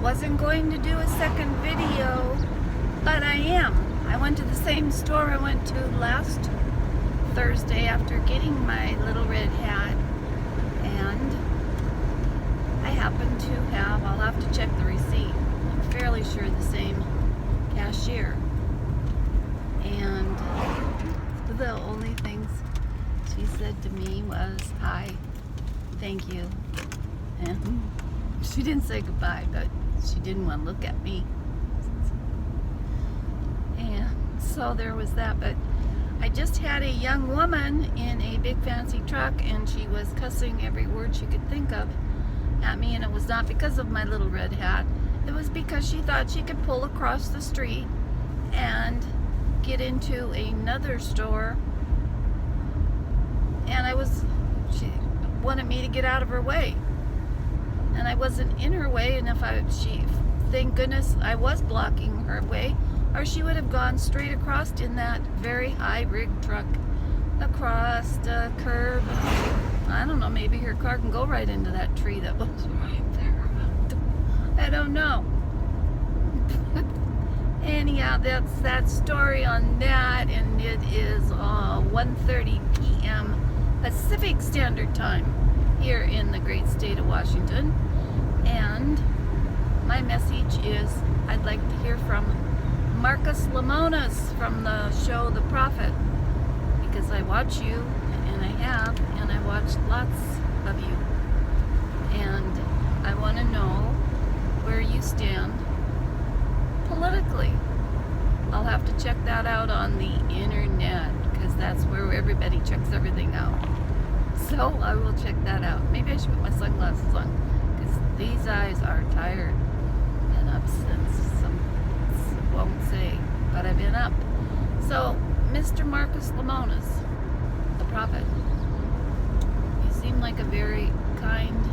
wasn't going to do a second video, but I am. I went to the same store I went to last Thursday after getting my little red hat, and I happen to have, I'll have to check the receipt, I'm fairly sure the same cashier. And the only things she said to me was, "Hi, thank you." And she didn't say goodbye, but she didn't want to look at me. And so there was that. But I just had a young woman in a big fancy truck, and she was cussing every word she could think of at me, and it was not because of my little red hat. It was because she thought she could pull across the street and get into another store, and she wanted me to get out of her way, and I wasn't in her way. And thank goodness I was blocking her way, or she would have gone straight across in that very high rig truck across the curb. I don't know, maybe her car can go right into that tree that was right there. I don't know. Anyhow, that's that story on that, and it is 1:30 p.m. Pacific Standard Time here in the great state of Washington. And my message is, I'd like to hear from Marcus Lemonis from the show The Prophet, because I watch you, and I watched lots of you, and I want to know where you stand politically. I'll have to check that out on the internet, because that's where everybody checks everything out. So I will check that out. Maybe I should put my sunglasses on, because these eyes are tired and up since won't say, but I've been up. So, Mr. Marcus Lemonis, the prophet, you seem like a very kind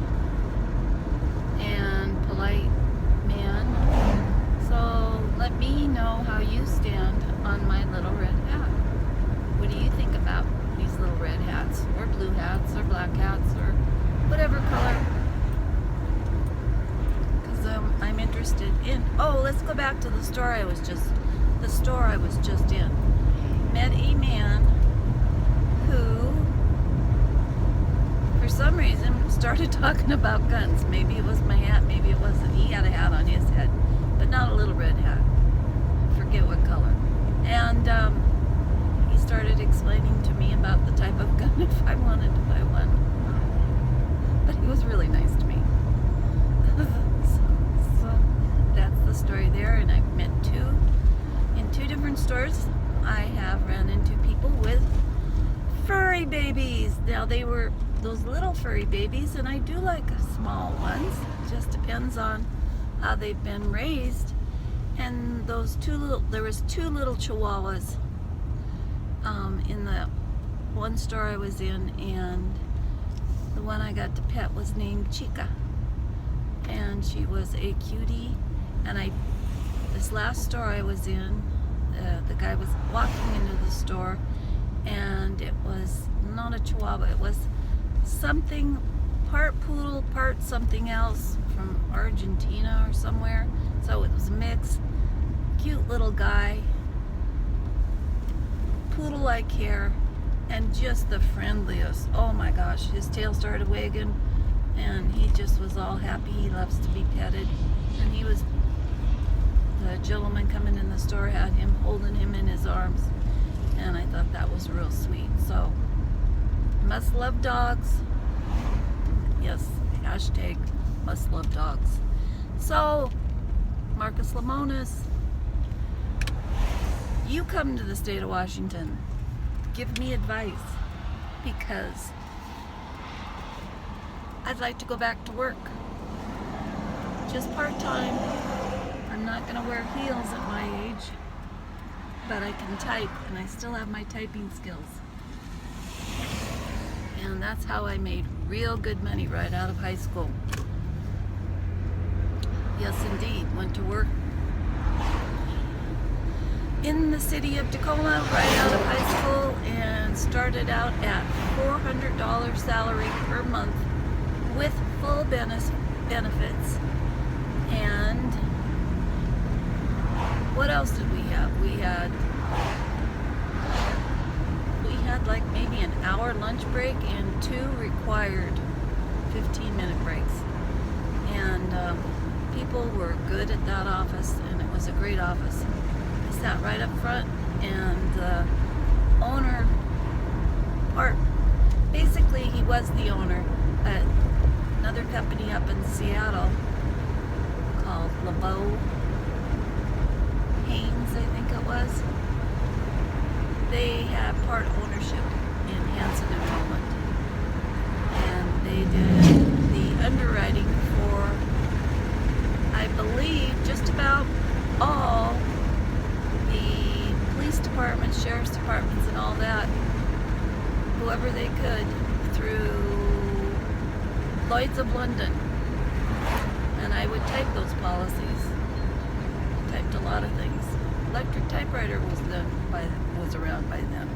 and polite man. So let me know how you stand on my little red hat. What do you think about these little red hats, or blue hats, or black hats, or whatever color? Because I'm interested in. Oh, let's go back to the store I was just in. Met a man who, for some reason, started talking about guns. Maybe it was my hat, maybe it wasn't. He had a hat on his head, but not a little red hat. I forget what color. And he started explaining to me about the type of gun if I wanted to buy one. But he was really nice to me. so that's the story there. And I've met in two different stores. I have ran into people with furry babies. Now, they were those little furry babies, and I do like small ones. Just depends on how they've been raised. And there was two little chihuahuas in the one store I was in, and the one I got to pet was named Chica, and she was a cutie. And this last store I was in, the guy was walking into the store, and it was not a chihuahua, it was something part poodle, part something else from Argentina or somewhere. So it was a mix. Cute little guy, poodle-like hair, and just the friendliest. Oh my gosh, his tail started wagging, and he just was all happy. He loves to be petted, and the gentleman coming in the store had him holding him in his arms, and I thought that was real sweet. So, must love dogs. Yes, hashtag must love dogs. So, Marcus Lemonis, you come to the state of Washington, give me advice, because I'd like to go back to work, just part-time. I'm not going to wear heels at my age, but I can type, and I still have my typing skills. And that's how I made real good money right out of high school. Yes, indeed. Went to work in the city of Tacoma right out of high school, and started out at $400 salary per month with full benefits, and what else did we have? We had like maybe an hour lunch break and 2 required 15-minute breaks. And people were good at that office, and it was a great office. I sat right up front, and the owner, or basically he was the owner at another company up in Seattle called LeBeau Haynes, I think it was. They had part ownership in Hanson Enrollment, and they did the underwriting for, I believe, just about all the police departments, sheriff's departments, and all that, whoever they could, through Lloyd's of London. And I would type those policies. Typed a lot of things. Electric typewriter was around by then.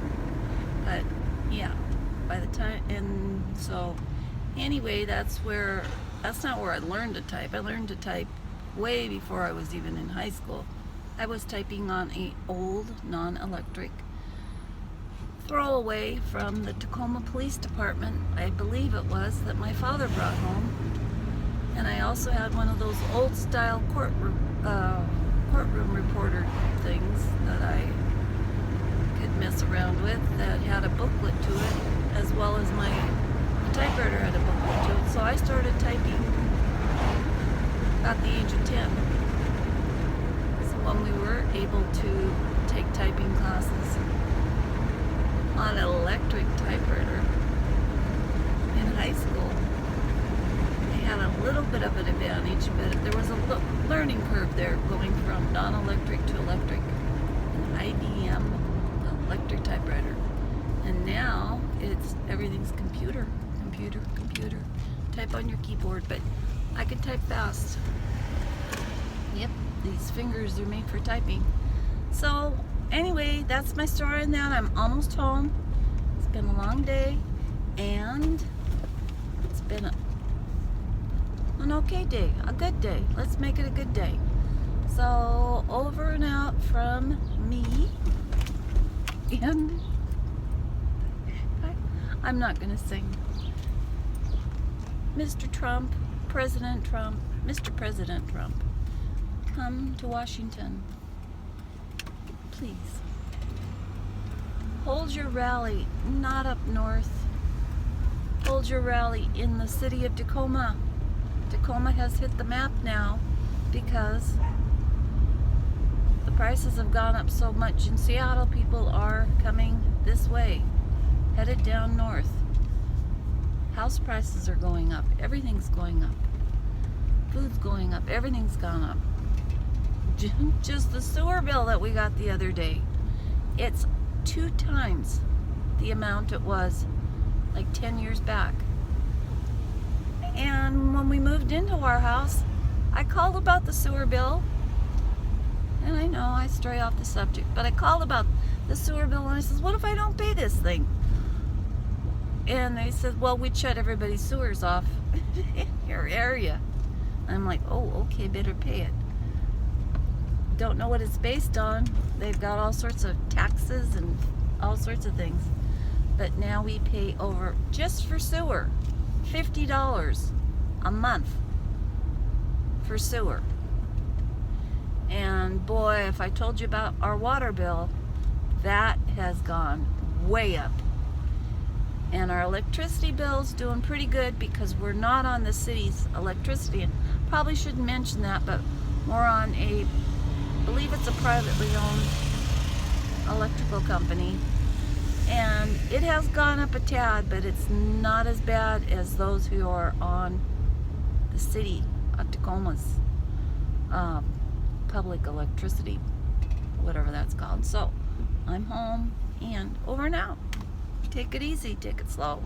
But yeah, by the time, and so anyway, that's not where I learned to type. I learned to type way before I was even in high school. I was typing on an old non-electric throwaway from the Tacoma Police Department, I believe it was, that my father brought home. And I also had one of those old style courtroom reporter things that I could mess around with, that had a booklet to it, as well as my typewriter had a booklet to it. So I started typing at the age of 10. So when we were able to take typing classes on an electric typewriter in high school, I had a little bit of an advantage, but there was a learning curve there going from non-electric to electric. An IBM electric typewriter. And now everything's computer. Type on your keyboard, but I can type fast. Yep, these fingers are made for typing. So anyway, that's my story on that. I'm almost home. It's been a long day, and it's been an okay day, a good day. Let's make it a good day. So over and out from me, and I'm not gonna sing. Mr. Trump, President Trump, Mr. President Trump, come to Washington, please. Hold your rally, not up north. Hold your rally in the city of Tacoma. Tacoma has hit the map now because the prices have gone up so much. In Seattle, people are coming this way, headed down north. House prices are going up. Everything's going up. Food's going up. Everything's gone up. Just the sewer bill that we got the other day, it's 2 times the amount it was like 10 years back. And when we moved into our house, I called about the sewer bill. And I know I stray off the subject, but I called about the sewer bill, and I said, what if I don't pay this thing? And they said, well, we'd shut everybody's sewers off in your area. I'm like, oh, okay, better pay it. Don't know what it's based on. They've got all sorts of taxes and all sorts of things. But now we pay over, just for sewer, $50 a month for sewer. And boy, if I told you about our water bill, that has gone way up. And our electricity bill's doing pretty good because we're not on the city's electricity. And probably shouldn't mention that, but we're on I believe it's a privately owned electrical company. And it has gone up a tad, but it's not as bad as those who are on the city of Tacoma's public electricity, whatever that's called. So I'm home and over and out. Take it easy, take it slow.